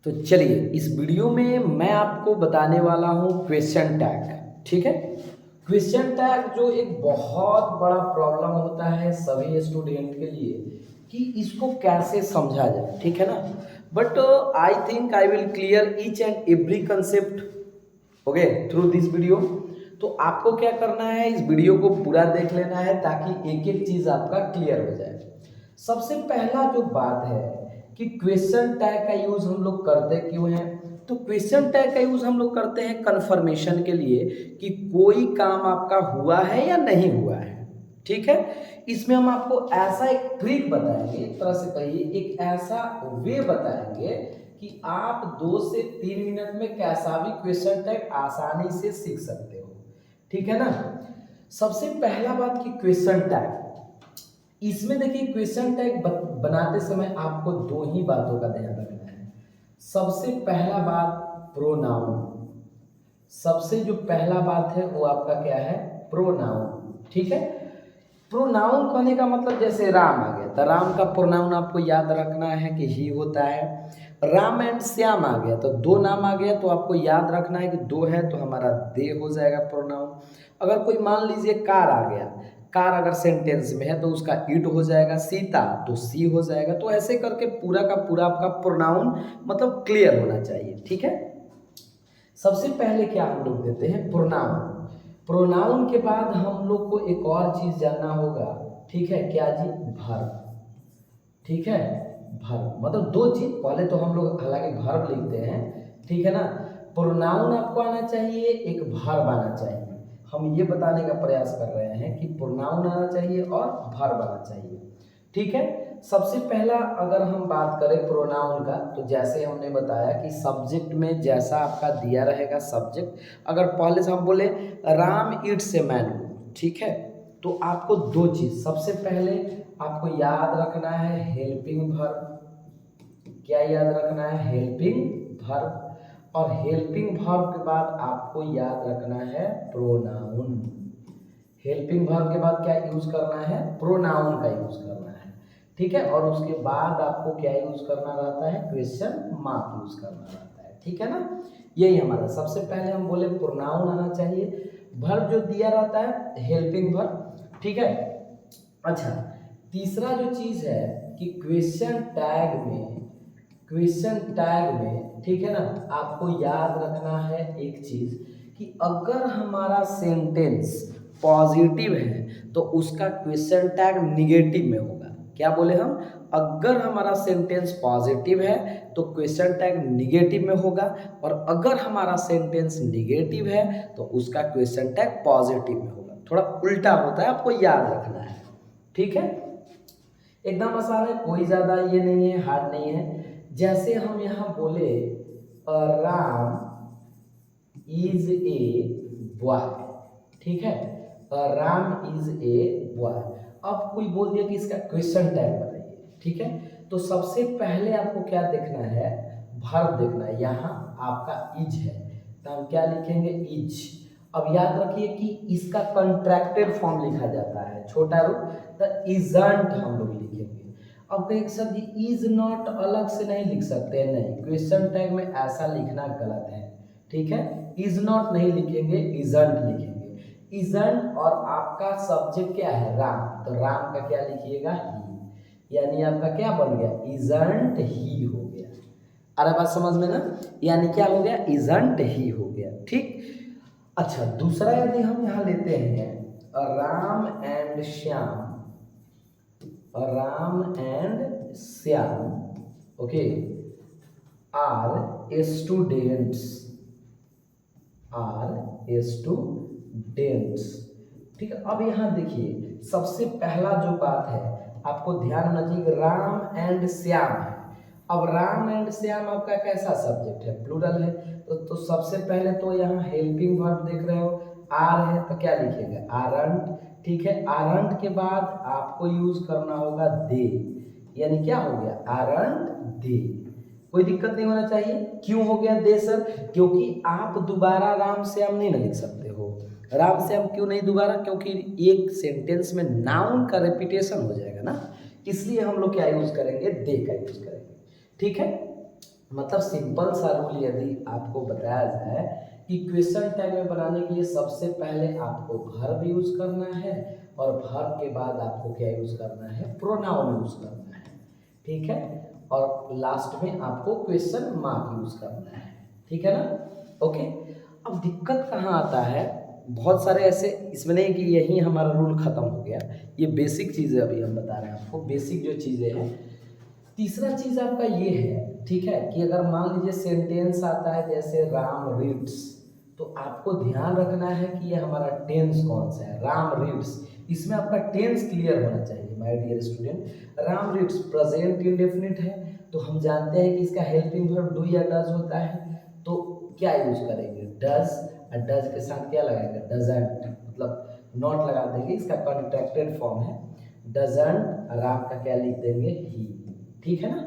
तो चलिए इस वीडियो में मैं आपको बताने वाला हूँ क्वेश्चन टैग। ठीक है, क्वेश्चन टैग जो एक बहुत बड़ा प्रॉब्लम होता है सभी स्टूडेंट के लिए कि इसको कैसे समझा जाए। ठीक है ना, but I think I will clear each and every concept okay through this video. तो आपको क्या करना है, इस वीडियो को पूरा देख लेना है ताकि एक एक चीज आपका क्लियर हो जाए। सबसे पहला जो बात है कि क्वेश्चन टैग का यूज हम लोग करते क्यों हैं, तो क्वेश्चन टैग का यूज हम लोग करते हैं कंफर्मेशन के लिए कि कोई काम आपका हुआ है या नहीं हुआ है। ठीक है, इसमें हम आपको ऐसा एक ट्रिक बताएंगे, एक तरह से कहिए एक ऐसा वे बताएंगे कि आप 2 से 3 मिनट में कैसा भी क्वेश्चन टैग आसानी से सीख सकते हो। ठीक है ना, सबसे पहला बात कि क्वेश्चन टैग, इसमें देखिए क्वेश्चन टैग बनाते समय आपको 2 ही बातों का ध्यान रखना है। सबसे पहला बात प्रोनाउन, सबसे जो पहला बात है वो आपका क्या है, प्रोनाउन। ठीक है, प्रोनाउन कहने का मतलब जैसे राम आ गया तो राम का प्रोनाउन आपको याद रखना है कि ही होता है। राम एंड श्याम आ गया तो 2 नाम आ गया तो आपको याद रखना है कि 2 है तो हमारा दे हो जाएगा प्रोनाउन। अगर कोई मान लीजिए कार आ गया, कार अगर सेंटेंस में है तो उसका इट हो जाएगा, सीता तो सी हो जाएगा। तो ऐसे करके पूरा का पूरा आपका प्रोनाउन मतलब क्लियर होना चाहिए। ठीक है, सबसे पहले क्या हम लोग देते हैं प्रोनाउन। प्रोनाउन के बाद हम लोग को एक और चीज जानना होगा। ठीक है, क्या जी, वर्ब। ठीक है, वर्ब मतलब 2 चीज, पहले तो हम लोग हालांकि वर्ब लिखते हैं। ठीक है ना, प्रोनाउन आपको आना चाहिए, एक वर्ब आना चाहिए। हम ये बताने का प्रयास कर रहे हैं कि प्रोनाउन आना चाहिए और वर्ब आना चाहिए। ठीक है, सबसे पहला अगर हम बात करें प्रोनाउन का, तो जैसे हमने बताया कि सब्जेक्ट में जैसा आपका दिया रहेगा सब्जेक्ट, अगर पहले से हम बोले राम इट्स ए मैंगो, ठीक है, तो आपको 2 चीज, सबसे पहले आपको याद रखना है हेल्पिंग वर्ब। क्या याद रखना है, हेल्पिंग वर्ब। और हेल्पिंग वर्ब के बाद आपको याद रखना है प्रोनाउन। हेल्पिंग वर्ब के बाद क्या यूज करना है, प्रोनाउन का यूज करना है। ठीक है, और उसके बाद आपको क्या यूज करना रहता है, क्वेश्चन मार्क यूज करना रहता है। ठीक है ना, यही हमारा सबसे पहले हम बोले प्रोनाउन आना चाहिए, वर्ब जो दिया रहता है हेल्पिंग वर्ब। ठीक है, अच्छा तीसरा जो चीज है कि क्वेश्चन टैग में, क्वेश्चन टैग में ठीक है ना, आपको याद रखना है एक चीज कि अगर हमारा सेंटेंस पॉजिटिव है तो उसका क्वेश्चन टैग निगेटिव में होगा। क्या बोले हम, अगर हमारा सेंटेंस पॉजिटिव है तो क्वेश्चन टैग निगेटिव में होगा, और अगर हमारा सेंटेंस निगेटिव है तो उसका क्वेश्चन टैग पॉजिटिव में होगा। थोड़ा उल्टा होता है, आपको याद रखना है। ठीक है, एकदम आसान है, कोई ज्यादा ये नहीं है, हार्ड नहीं है। जैसे हम यहाँ बोले राम इज ए बॉय, ठीक है, राम इज ए बॉय। अब कोई बोल दिया कि इसका क्वेश्चन टैग बताइए। ठीक है, तो सबसे पहले आपको क्या देखना है, वर्ब देखना है। यहाँ आपका इज है तो हम क्या लिखेंगे, इज। अब याद रखिए कि इसका कंट्रैक्टेड फॉर्म लिखा जाता है, छोटा रूप, तो इजंट हम लोग लिखेंगे। अब कहेंगे सर जी इज नॉट अलग से नहीं लिख सकते, नहीं, क्वेश्चन टैग में ऐसा लिखना गलत है। ठीक है, इज नॉट नहीं लिखेंगे, इजंट लिखेंगे। इजंट और आपका सब्जेक्ट क्या है, राम, तो राम का क्या लिखिएगा, ही, यानी आपका क्या बन गया, इजंट ही हो गया। अरे बात समझ में ना, यानी क्या हो गया, इजंट ही हो गया। ठीक, अच्छा दूसरा यदि हम यहाँ लेते हैं Ram and Shyam, Ram and Shyam okay are students, are students. ठीक है, अब यहाँ देखिए सबसे पहला जो बात है आपको ध्यान होना चाहिए कि राम एंड श्याम है। अब राम एंड श्याम आपका कैसा सब्जेक्ट है, प्लूरल है, तो सबसे पहले तो यहाँ हेल्पिंग वर्ब देख रहे हो, आर है तो क्या लिखेगा, आरंट। ठीक है, आरंट के बाद आपको यूज करना होगा दे, यानी क्या हो गया, आरंट दे। कोई दिक्कत नहीं होना चाहिए। क्यों हो गया दे सर, क्योंकि आप दोबारा राम श्याम नहीं ना लिख सकते हो। राम श्याम क्यों नहीं दोबारा, क्योंकि एक सेंटेंस में नाउन का रेपिटेशन हो जाएगा ना, इसलिए हम लोग क्या यूज करेंगे, दे का यूज करेंगे। ठीक है, मतलब सिंपल सा रूल यदि आपको बताया जाए कि क्वेश्चन टैग में बनाने के लिए सबसे पहले आपको वर्ब यूज करना है और वर्ब के बाद आपको क्या यूज करना है, प्रोनाउन यूज करना है, ठीक है, और लास्ट में आपको क्वेश्चन मार्क यूज करना है, ठीक है ना। ओके, अब दिक्कत कहाँ आता है, बहुत सारे ऐसे, इसमें नहीं कि यही हमारा रूल खत्म हो गया, ये बेसिक चीज़ें अभी हम बता रहे हैं आपको, बेसिक जो चीज़ें हैं। तीसरा चीज़ आपका ये है, ठीक है, कि अगर मान लीजिए सेंटेंस आता है जैसे राम रीड्स, तो आपको ध्यान रखना है कि ये हमारा टेंस कौन सा है, राम रीड्स, इसमें आपका टेंस क्लियर होना चाहिए my dear student. Ram reads present indefinite है, तो हम जानते हैं कि इसका हेल्पिंग वर्ब डू या डज होता है, तो क्या यूज करेंगे, डज, और डज के साथ क्या लगाएंगे, डजंट, मतलब नॉट लगा देंगे, इसका कॉन्ट्रैक्टेड फॉर्म है डजंट, और आपका क्या लिख देंगे, ही, ठीक है ना।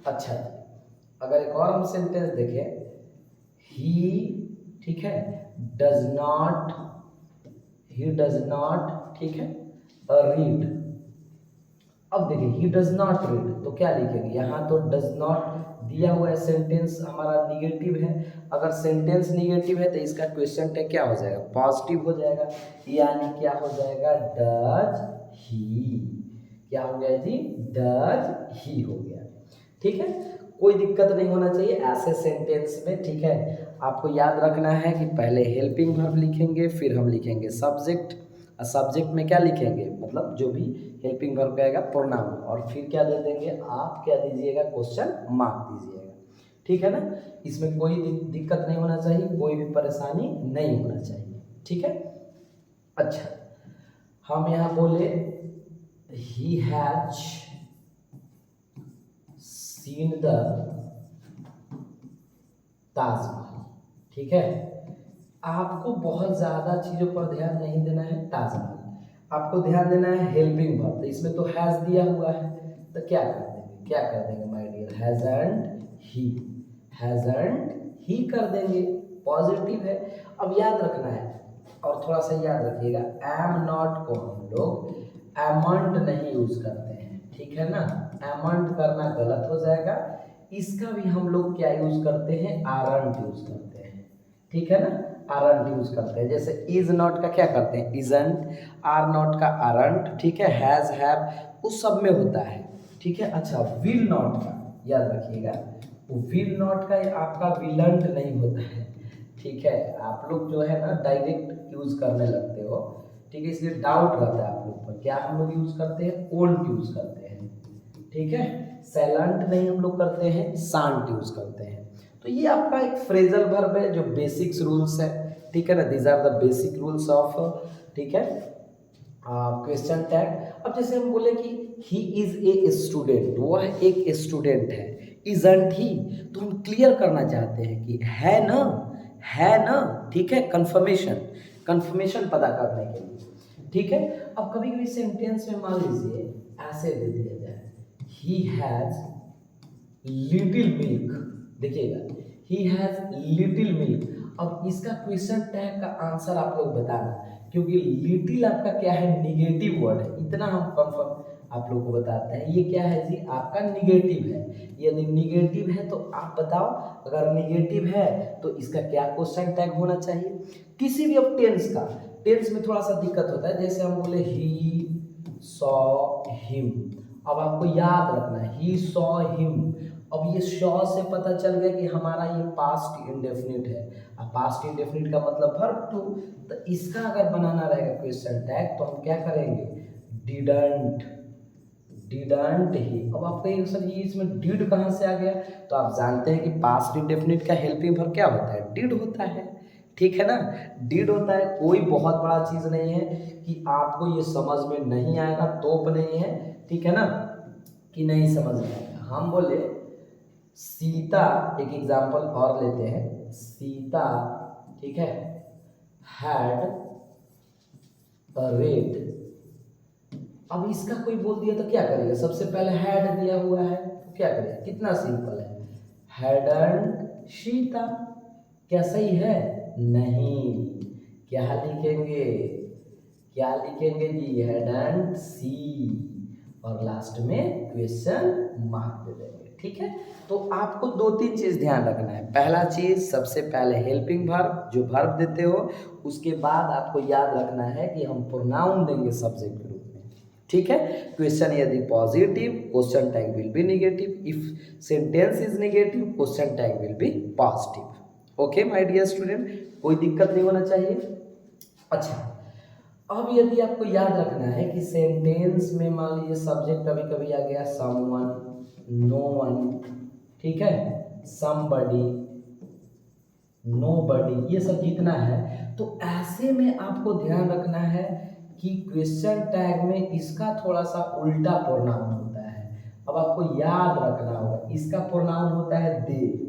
अच्छा, अगर एक और हम सेंटेंस देखें, ही, ठीक है, does not, he does not, ठीक है, रीड। अब देखिए ही डज नॉट रीड, तो क्या लिखेंगे, यहाँ तो डज नॉट दिया हुआ है, सेंटेंस हमारा निगेटिव है, अगर सेंटेंस निगेटिव है तो इसका क्वेश्चन टैग क्या हो जाएगा, पॉजिटिव हो जाएगा, यानी क्या हो जाएगा, डज ही, क्या हो गया जी, डज ही हो गया, ठीक है। कोई दिक्कत नहीं होना चाहिए ऐसे सेंटेंस में, ठीक है। आपको याद रखना है कि पहले हेल्पिंग वर्ब लिखेंगे, फिर हम लिखेंगे सब्जेक्ट, और सब्जेक्ट में क्या लिखेंगे, मतलब जो भी हेल्पिंग वर्ब का आएगा प्रोनाउन, और फिर क्या दे देंगे, आप क्या दीजिएगा, क्वेश्चन मार्क दीजिएगा, ठीक है ना। इसमें कोई दिक्कत नहीं होना चाहिए, कोई भी परेशानी नहीं होना चाहिए, ठीक है। अच्छा, हम यहाँ बोले he has seen the Taj Mahal, ठीक है। आपको बहुत ज़्यादा चीज़ों पर ध्यान नहीं देना है, ताजमहल आपको ध्यान देना है हेल्पिंग वर्ब, तो इसमें तो हैज़ दिया हुआ है, तो क्या कर देंगे, क्या कर देंगे माय डियर, हैज़न्ट ही कर देंगे, पॉजिटिव है। अब याद रखना है, और थोड़ा सा याद रखिएगा, एम नॉट को हम लोग एमंट नहीं यूज करते हैं, ठीक है ना, एमंट करना गलत हो जाएगा, इसका भी हम लोग क्या यूज करते हैं, आरंट यूज करते हैं, ठीक है ना, आरंट यूज करते हैं। जैसे इज नॉट का क्या करते हैं, इजंट, आर नॉट का आरंट, ठीक है, हैज, हैव उस सब में होता है, ठीक है। अच्छा, विल नॉट का याद रखिएगा, विल नॉट का आपका विलंट नहीं होता है, ठीक है। आप लोग जो है ना डायरेक्ट यूज करने लगते हो, ठीक है, इसलिए डाउट रहता है आप लोग पर, क्या हम लोग यूज करते हैं, ओल्ड यूज करते हैं, ठीक है, सैलेंट नहीं हम लोग करते हैं, सांट यूज करते हैं। तो ये आपका एक फ्रेजल वर्ब है जो बेसिक्स रूल्स है, ठीक है ना, these are the basic rules of, ठीक है, क्वेश्चन टैग। अब जैसे हम बोले कि ही इज ए स्टूडेंट, वह एक स्टूडेंट है, इजंट ही, तो हम क्लियर करना चाहते हैं कि है ना, है ना, ठीक है, कंफर्मेशन, कंफर्मेशन पता करने के लिए, ठीक है। अब कभी कभी सेंटेंस में मान लीजिए ऐसे दे दिया जाए, ही हैज लिटिल मिल्क, देखिएगा ही हैज लिटिल मिल्क, अब इसका क्वेश्चन टैग का आंसर आप लोग बताना, क्योंकि लिटिल आपका क्या है, निगेटिव वर्ड है, इतना हम कंफर्म आप लोग को बताते हैं, ये क्या है जी, आपका निगेटिव है, यदि निगेटिव है तो आप बताओ, अगर निगेटिव है तो इसका क्या क्वेश्चन टैग होना चाहिए, किसी भी अब टेंस का, टेंस में थोड़ा सा दिक्कत होता है, जैसे हम बोले ही सॉ हिम, अब आपको याद रखना है ही सॉ हिम, अब ये शॉ से पता चल गया कि हमारा ये पास्ट इंडेफिनिट है, अब पास्ट इंडेफिनिट का मतलब वर्ब टू, तो इसका अगर बनाना रहेगा क्वेश्चन टैग तो हम क्या करेंगे, डिडंट, डिडंट ही। अब आपको ये सर ये इसमें डिड कहाँ से आ गया, तो आप जानते हैं कि पास्ट इंडेफिनिट का हेल्पिंग वर्ब क्या होता है, डिड होता है, ठीक है ना, डिड होता है, कोई बहुत बड़ा चीज़ नहीं है कि आपको ये समझ में नहीं आएगा, तोप नहीं है, ठीक है ना, कि नहीं समझ में आएगा। हम बोले सीता, एक एग्जाम्पल और लेते हैं, सीता, ठीक है, हैड अ रेड, अब इसका कोई बोल दिया तो क्या करेगा, सबसे पहले हैड दिया हुआ है तो क्या करेगा, कितना सिंपल है, हैडंट सीता, क्या सही है, नहीं, क्या लिखेंगे, क्या लिखेंगे जी, हैडंट सी, और लास्ट में क्वेश्चन मार्क दे देंगे, ठीक है। तो आपको दो तीन चीज़ ध्यान रखना है। पहला चीज़, सबसे पहले हेल्पिंग वर्ब, जो वर्ब देते हो, उसके बाद आपको याद रखना है कि हम प्रोनाउन देंगे सब्जेक्ट के रूप में, ठीक है। क्वेश्चन यदि positive, question tag will be negative. If sentence is negative, question tag will be positive. Okay my dear student, कोई दिक्कत नहीं होना चाहिए। अच्छा, अब यदि आपको याद रखना है कि सेंटेंस में मान लीजिए सब्जेक्ट कभी कभी आ गया समवन, नो वन, ठीक है, समबडी, नोबडी, ये सब जितना है, तो ऐसे में आपको ध्यान रखना है कि क्वेश्चन टैग में इसका थोड़ा सा उल्टा प्रोनाउन होता है। अब आपको याद रखना होगा, इसका प्रोनाउन होता है दे।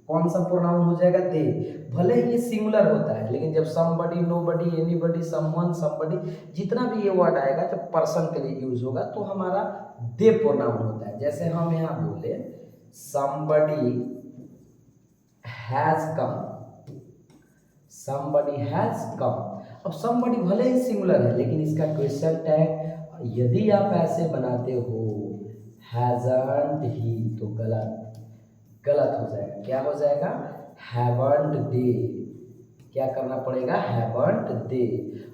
कौन सा प्रोनाउन हो जाएगा? दे। भले ही ये सिंगुलर होता है, लेकिन जब somebody, nobody, anybody, someone, somebody, जितना भी ये वर्ड आएगा जब पर्सन के लिए यूज होगा तो हमारा दे प्रोनाउन होता है। जैसे हम यहाँ बोले somebody has come, somebody has come। अब somebody भले ही सिंगुलर है, लेकिन इसका क्वेश्चन टैग यदि आप ऐसे बनाते हो hasn't ही, तो गलत हो जाएगा। क्या हो जाएगा? haven't they। क्या करना पड़ेगा? haven't they।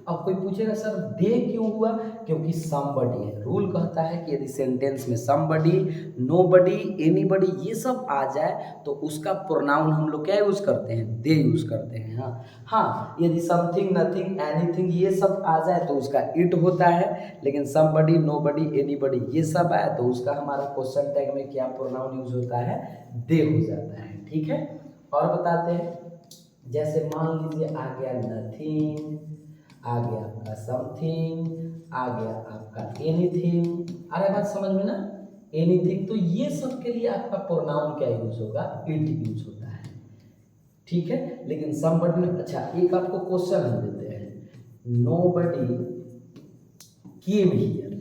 अब कोई पूछेगा सर दे क्यों हुआ? क्योंकि somebody है। रूल कहता है कि यदि सेंटेंस में somebody, nobody, anybody ये सब आ जाए तो उसका प्रोनाउन हम लोग क्या यूज करते हैं? दे यूज करते हैं। हाँ, यदि समथिंग, नथिंग, एनीथिंग ये सब आ जाए तो उसका इट होता है, लेकिन somebody, nobody, anybody ये सब आए तो उसका हमारा क्वेश्चन टैग में क्या प्रोनाउन यूज होता है? दे हो जाता है, ठीक है। और बताते हैं, जैसे मान लीजिए आ गया नथिंग, आ गया आपका समथिंग, आ गया आपका एनीथिंग। आ रहा है बात समझ में ना? एनीथिंग, तो ये सब के लिए आपका प्रोनाउन क्या यूज होगा? इट यूज होता है, ठीक है। लेकिन समबडी में, अच्छा एक आपको क्वेश्चन हम देते हैं, nobody came here,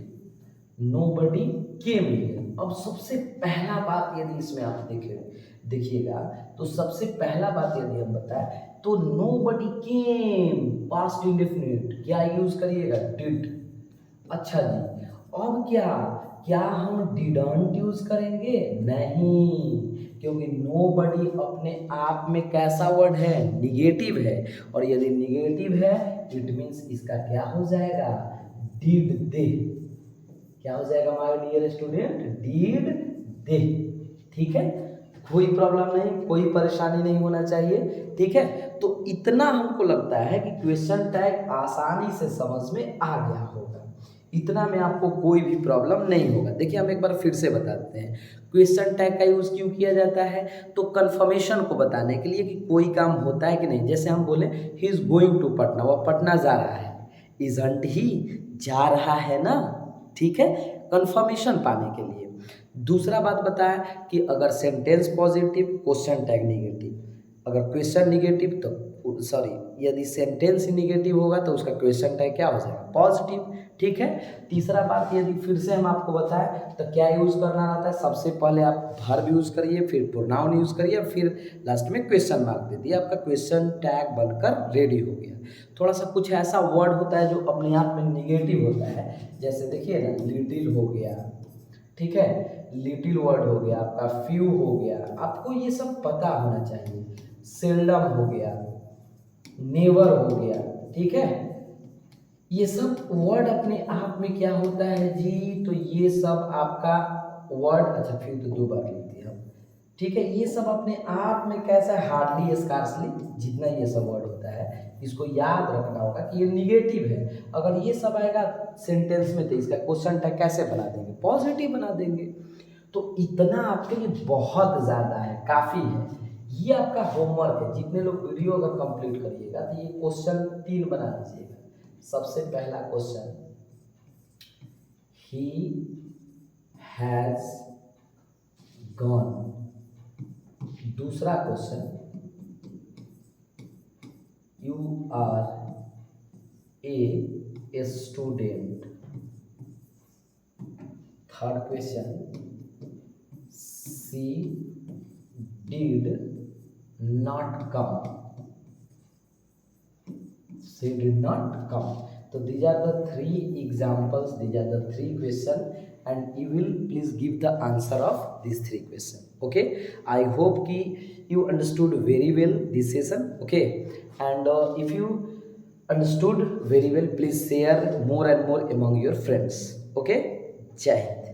nobody came here. अब सबसे पहला बात यदि इसमें आप देखिएगा तो सबसे पहला बात यदि हम बताएं तो नोबडी केम, पास्ट इंडेफिनिट, क्या यूज करिएगा? डिड। अच्छा जी, अब क्या हम डिडंट यूज करेंगे? नहीं, क्योंकि नोबडी अपने आप में कैसा वर्ड है? निगेटिव है, और यदि निगेटिव है इट मीन्स इसका क्या हो जाएगा? Did they. क्या हो जाएगा हमारे डियर स्टूडेंट? डिड दे, ठीक है। कोई प्रॉब्लम नहीं, कोई परेशानी नहीं होना चाहिए, ठीक है। तो इतना हमको लगता है कि क्वेश्चन टैग आसानी से समझ में आ गया होगा, इतना में आपको कोई भी प्रॉब्लम नहीं होगा। देखिए हम एक बार फिर से बता देते हैं, क्वेश्चन टैग का यूज़ क्यों किया जाता है? तो कंफर्मेशन को बताने के लिए कि कोई काम होता है कि नहीं। जैसे हम बोले he is going to Patna, वह पटना जा रहा है, इजंट ही, जा रहा है ना, ठीक है, कंफर्मेशन पाने के लिए। दूसरा बात बताया कि अगर sentence positive, question tag negative, अगर क्वेश्चन निगेटिव तो सॉरी यदि सेंटेंस ही निगेटिव होगा तो उसका क्वेश्चन टैग क्या हो जाएगा? पॉजिटिव, ठीक है। तीसरा बात यदि फिर से हम आपको बताएं तो क्या यूज़ करना रहता है? सबसे पहले आप वर्ब यूज़ करिए, फिर प्रोनाउन यूज़ करिए, फिर लास्ट में क्वेश्चन मार्क दे दिए, आपका क्वेश्चन टैग बनकर रेडी हो गया। थोड़ा सा कुछ ऐसा वर्ड होता है जो अपने आप में निगेटिव होता है, जैसे देखिए ना, लिटिल हो गया, ठीक है, लिटिल वर्ड हो गया आपका, फ्यू हो गया, आपको ये सब पता होना चाहिए। सेल्डम हो गया, नेवर हो गया, ठीक है, ये सब वर्ड अपने आप में क्या होता है जी? तो ये सब आपका वर्ड, अच्छा फिर तो दो बार लिख दिया, ठीक है, ये सब अपने आप में कैसा है? हार्डली, स्कार्सली, जितना ये सब वर्ड होता है इसको याद रखना होगा कि ये निगेटिव है। अगर ये सब आएगा सेंटेंस में तो इसका क्वेश्चन टैग कैसे बना देंगे? पॉजिटिव बना देंगे। तो इतना आपके लिए बहुत ज़्यादा है, काफ़ी है। ये आपका होमवर्क है, जितने लोग वीडियो अगर कंप्लीट करिएगा तो ये क्वेश्चन 3 बना दीजिएगा। सबसे पहला क्वेश्चन, ही हैज गॉन। दूसरा question, you are a student. Third question, she did not come, she did not come। तो these are the 3 examples, these are the 3 question and you will please give the answer of these three questions. Okay, I hope ki you understood very well this session. Okay, and if you understood very well, please share more and more among your friends. Okay, jai Hind.